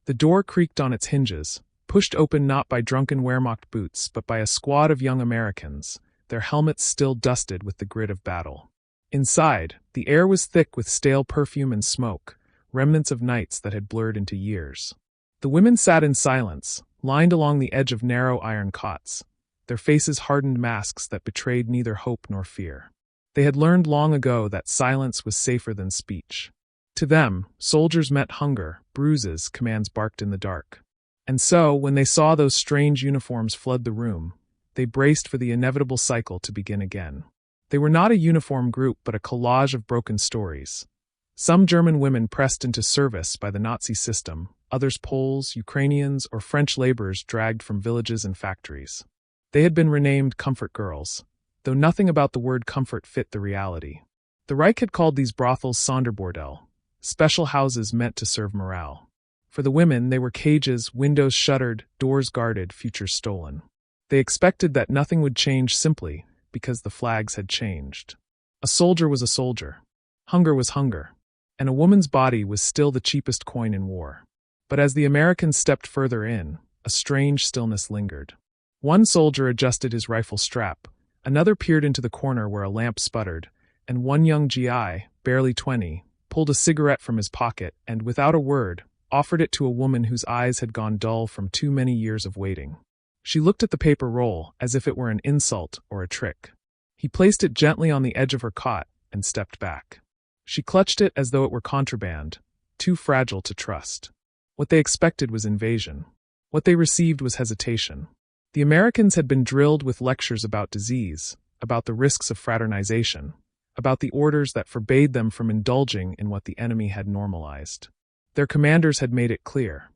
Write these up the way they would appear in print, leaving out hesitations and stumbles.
The door creaked on its hinges, pushed open not by drunken Wehrmacht boots but by a squad of young Americans, their helmets still dusted with the grit of battle. Inside, the air was thick with stale perfume and smoke, remnants of nights that had blurred into years. The women sat in silence, lined along the edge of narrow iron cots, their faces hardened masks that betrayed neither hope nor fear. They had learned long ago that silence was safer than speech. To them, soldiers meant hunger, bruises, commands barked in the dark. And so, when they saw those strange uniforms flood the room, they braced for the inevitable cycle to begin again. They were not a uniform group but a collage of broken stories. Some German women pressed into service by the Nazi system, others Poles, Ukrainians, or French laborers dragged from villages and factories. They had been renamed comfort girls, though nothing about the word comfort fit the reality. The Reich had called these brothels Sonderbordell, special houses meant to serve morale. For the women, they were cages, windows shuttered, doors guarded, futures stolen. They expected that nothing would change simply because the flags had changed. A soldier was a soldier. Hunger was hunger. And a woman's body was still the cheapest coin in war. But as the Americans stepped further in, a strange stillness lingered. One soldier adjusted his rifle strap, another peered into the corner where a lamp sputtered, and one young GI, barely 20, pulled a cigarette from his pocket and, without a word, offered it to a woman whose eyes had gone dull from too many years of waiting. She looked at the paper roll as if it were an insult or a trick. He placed it gently on the edge of her cot and stepped back. She clutched it as though it were contraband, too fragile to trust. What they expected was invasion. What they received was hesitation. The Americans had been drilled with lectures about disease, about the risks of fraternization, about the orders that forbade them from indulging in what the enemy had normalized. Their commanders had made it clear.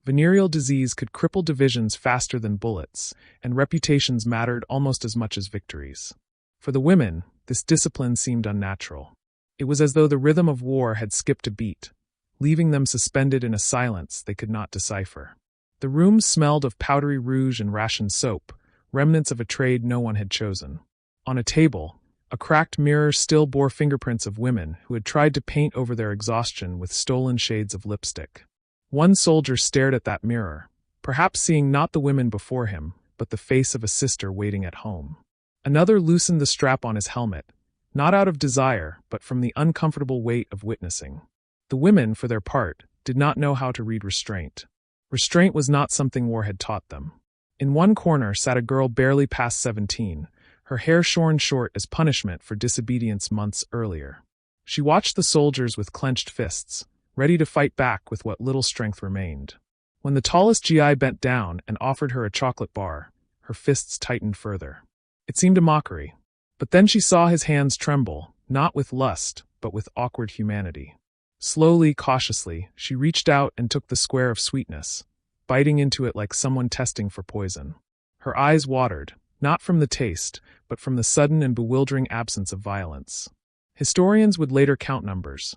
Venereal disease could cripple divisions faster than bullets, and reputations mattered almost as much as victories. For the women, this discipline seemed unnatural. It was as though the rhythm of war had skipped a beat, leaving them suspended in a silence they could not decipher. The room smelled of powdery rouge and rationed soap, remnants of a trade no one had chosen. On a table, a cracked mirror still bore fingerprints of women who had tried to paint over their exhaustion with stolen shades of lipstick. One soldier stared at that mirror, perhaps seeing not the women before him, but the face of a sister waiting at home. Another loosened the strap on his helmet, not out of desire, but from the uncomfortable weight of witnessing. The women, for their part, did not know how to read restraint. Restraint was not something war had taught them. In one corner sat a girl barely past 17, her hair shorn short as punishment for disobedience months earlier. She watched the soldiers with clenched fists, ready to fight back with what little strength remained. When the tallest GI bent down and offered her a chocolate bar, her fists tightened further. It seemed a mockery. But then she saw his hands tremble, not with lust, but with awkward humanity. Slowly, cautiously, she reached out and took the square of sweetness, biting into it like someone testing for poison. Her eyes watered, not from the taste, but from the sudden and bewildering absence of violence. Historians would later count numbers.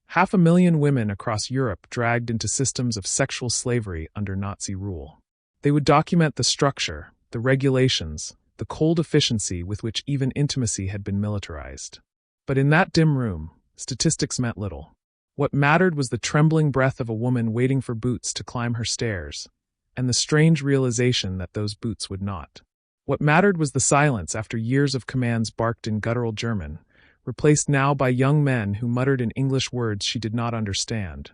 500,000 women across Europe dragged into systems of sexual slavery under Nazi rule. They would document the structure, the regulations, the cold efficiency with which even intimacy had been militarized. But in that dim room, statistics meant little. What mattered was the trembling breath of a woman waiting for boots to climb her stairs, and the strange realization that those boots would not. What mattered was the silence after years of commands barked in guttural German, replaced now by young men who muttered in English words she did not understand,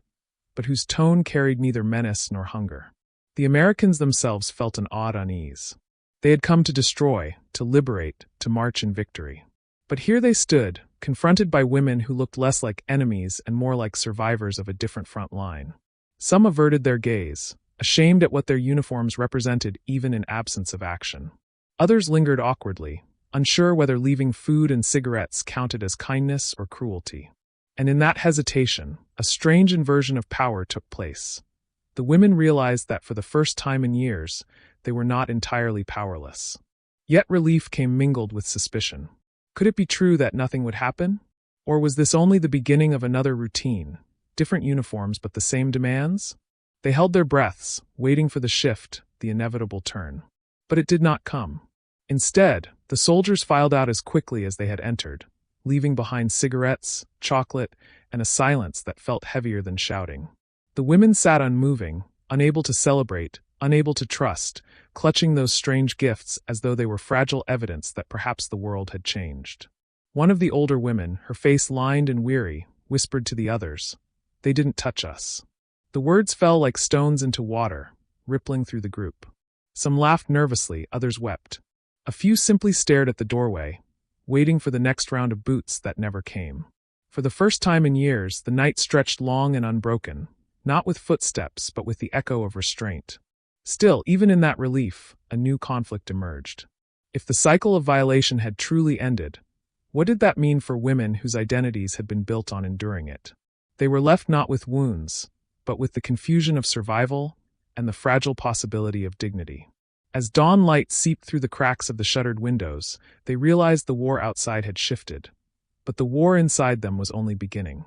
but whose tone carried neither menace nor hunger. The Americans themselves felt an odd unease. They had come to destroy, to liberate, to march in victory. But here they stood, confronted by women who looked less like enemies and more like survivors of a different front line. Some averted their gaze, ashamed at what their uniforms represented even in absence of action. Others lingered awkwardly, unsure whether leaving food and cigarettes counted as kindness or cruelty. And in that hesitation, a strange inversion of power took place. The women realized that for the first time in years, they were not entirely powerless. Yet relief came mingled with suspicion. Could it be true that nothing would happen? Or was this only the beginning of another routine, different uniforms but the same demands? They held their breaths, waiting for the shift, the inevitable turn. But it did not come. Instead, the soldiers filed out as quickly as they had entered, leaving behind cigarettes, chocolate, and a silence that felt heavier than shouting. The women sat unmoving, unable to celebrate, unable to trust, clutching those strange gifts as though they were fragile evidence that perhaps the world had changed. One of the older women, her face lined and weary, whispered to the others, "They didn't touch us." The words fell like stones into water, rippling through the group. Some laughed nervously, others wept. A few simply stared at the doorway, waiting for the next round of boots that never came. For the first time in years, the night stretched long and unbroken, not with footsteps but with the echo of restraint. Still, even in that relief, a new conflict emerged. If the cycle of violation had truly ended, what did that mean for women whose identities had been built on enduring it? They were left not with wounds, but with the confusion of survival and the fragile possibility of dignity. As dawn light seeped through the cracks of the shuttered windows, they realized the war outside had shifted, but the war inside them was only beginning.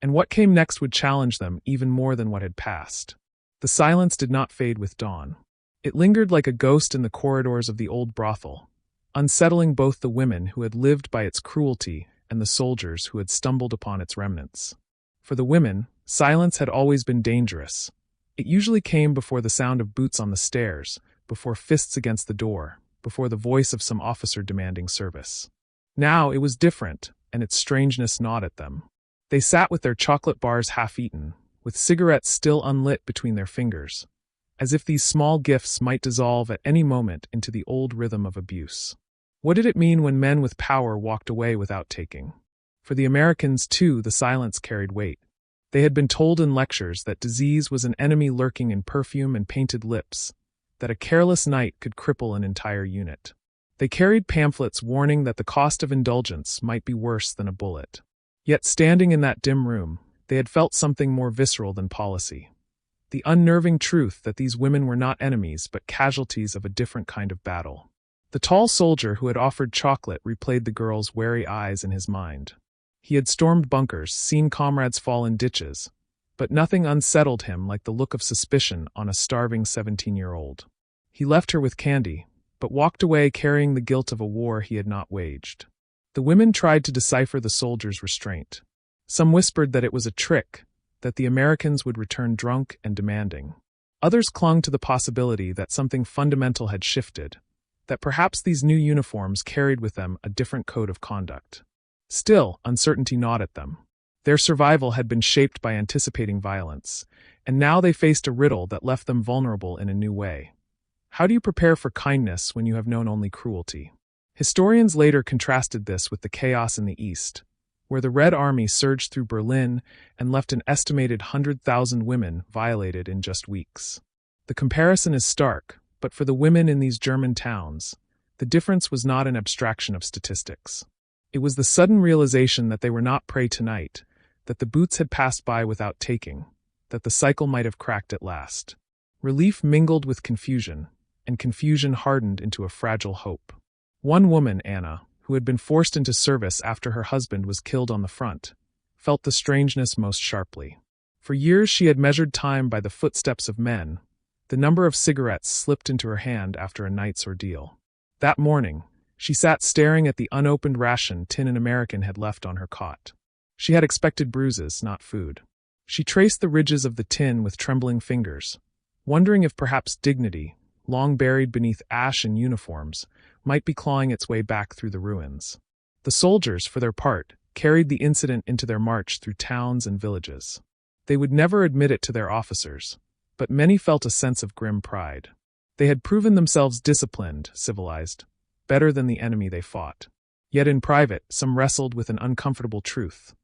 And what came next would challenge them even more than what had passed. The silence did not fade with dawn. It lingered like a ghost in the corridors of the old brothel, unsettling both the women who had lived by its cruelty and the soldiers who had stumbled upon its remnants. For the women, silence had always been dangerous. It usually came before the sound of boots on the stairs, before fists against the door, before the voice of some officer demanding service. Now it was different, and its strangeness gnawed at them. They sat with their chocolate bars half-eaten, with cigarettes still unlit between their fingers, as if these small gifts might dissolve at any moment into the old rhythm of abuse. What did it mean when men with power walked away without taking? For the Americans, too, the silence carried weight. They had been told in lectures that disease was an enemy lurking in perfume and painted lips, that a careless night could cripple an entire unit. They carried pamphlets warning that the cost of indulgence might be worse than a bullet. Yet standing in that dim room, they had felt something more visceral than policy. The unnerving truth that these women were not enemies but casualties of a different kind of battle. The tall soldier who had offered chocolate replayed the girl's wary eyes in his mind. He had stormed bunkers, seen comrades fall in ditches, but nothing unsettled him like the look of suspicion on a starving 17-year-old. He left her with candy, but walked away carrying the guilt of a war he had not waged. The women tried to decipher the soldier's restraint. Some whispered that it was a trick, that the Americans would return drunk and demanding. Others clung to the possibility that something fundamental had shifted, that perhaps these new uniforms carried with them a different code of conduct. Still, uncertainty gnawed at them. Their survival had been shaped by anticipating violence, and now they faced a riddle that left them vulnerable in a new way. How do you prepare for kindness when you have known only cruelty? Historians later contrasted this with the chaos in the East, where the Red Army surged through Berlin and left an estimated 100,000 women violated in just weeks. The comparison is stark, but for the women in these German towns, the difference was not an abstraction of statistics. It was the sudden realization that they were not prey tonight, that the boots had passed by without taking, that the cycle might have cracked at last. Relief mingled with confusion, and confusion hardened into a fragile hope. One woman, Anna, who had been forced into service after her husband was killed on the front, felt the strangeness most sharply. For years she had measured time by the footsteps of men, the number of cigarettes slipped into her hand after a night's ordeal. That morning, she sat staring at the unopened ration tin an American had left on her cot. She had expected bruises, not food. She traced the ridges of the tin with trembling fingers, wondering if perhaps dignity, long buried beneath ash and uniforms, might be clawing its way back through the ruins. The soldiers, for their part, carried the incident into their march through towns and villages. They would never admit it to their officers, but many felt a sense of grim pride. They had proven themselves disciplined, civilized, better than the enemy they fought. Yet in private, some wrestled with an uncomfortable truth.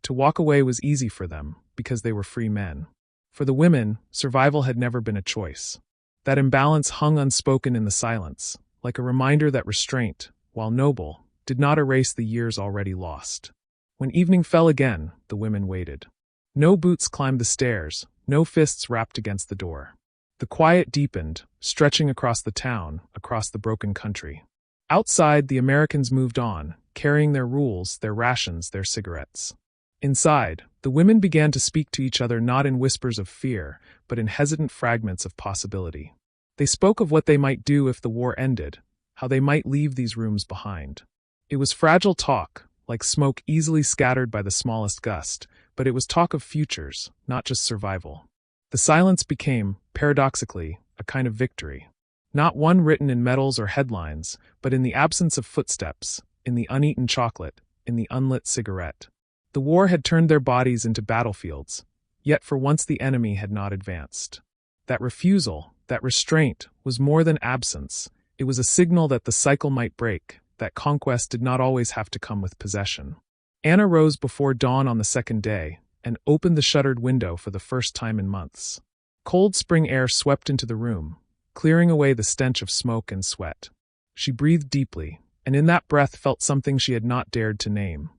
To walk away was easy for them, because they were free men. For the women, survival had never been a choice. That imbalance hung unspoken in the silence, like a reminder that restraint, while noble, did not erase the years already lost. When evening fell again, the women waited. No boots climbed the stairs, no fists rapped against the door. The quiet deepened, stretching across the town, across the broken country. Outside, the Americans moved on, carrying their rules, their rations, their cigarettes. Inside, the women began to speak to each other not in whispers of fear, but in hesitant fragments of possibility. They spoke of what they might do if the war ended, how they might leave these rooms behind. It was fragile talk, like smoke easily scattered by the smallest gust, but it was talk of futures, not just survival. The silence became, paradoxically, a kind of victory. Not one written in medals or headlines, but in the absence of footsteps, in the uneaten chocolate, in the unlit cigarette. The war had turned their bodies into battlefields, yet for once the enemy had not advanced. That refusal, that restraint, was more than absence. It was a signal that the cycle might break, that conquest did not always have to come with possession. Anna rose before dawn on the second day, and opened the shuttered window for the first time in months. Cold spring air swept into the room, clearing away the stench of smoke and sweat. She breathed deeply, and in that breath felt something she had not dared to name.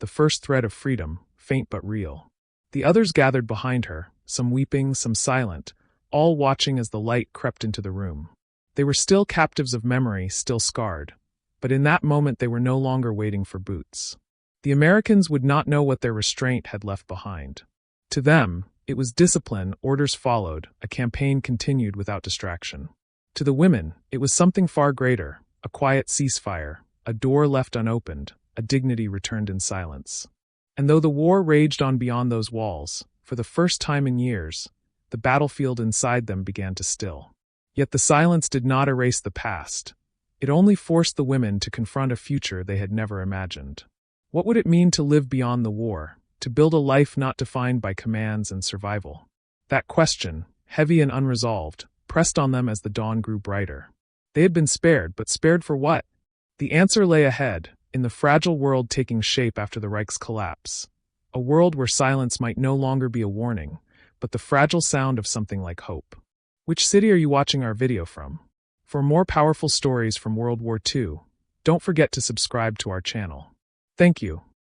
The first thread of freedom, faint but real. The others gathered behind her, some weeping, some silent, all watching as the light crept into the room. They were still captives of memory, still scarred. But in that moment they were no longer waiting for boots. The Americans would not know what their restraint had left behind. To them, it was discipline, orders followed, a campaign continued without distraction. To the women, it was something far greater, a quiet ceasefire, a door left unopened, a dignity returned in silence. And though the war raged on beyond those walls, for the first time in years, the battlefield inside them began to still. Yet the silence did not erase the past. It only forced the women to confront a future they had never imagined. What would it mean to live beyond the war, to build a life not defined by commands and survival? That question, heavy and unresolved, pressed on them as the dawn grew brighter. They had been spared, but spared for what? The answer lay ahead, in the fragile world taking shape after the Reich's collapse. A world where silence might no longer be a warning, but the fragile sound of something like hope. Which city are you watching our video from? For more powerful stories from World War II, don't forget to subscribe to our channel. Thank you.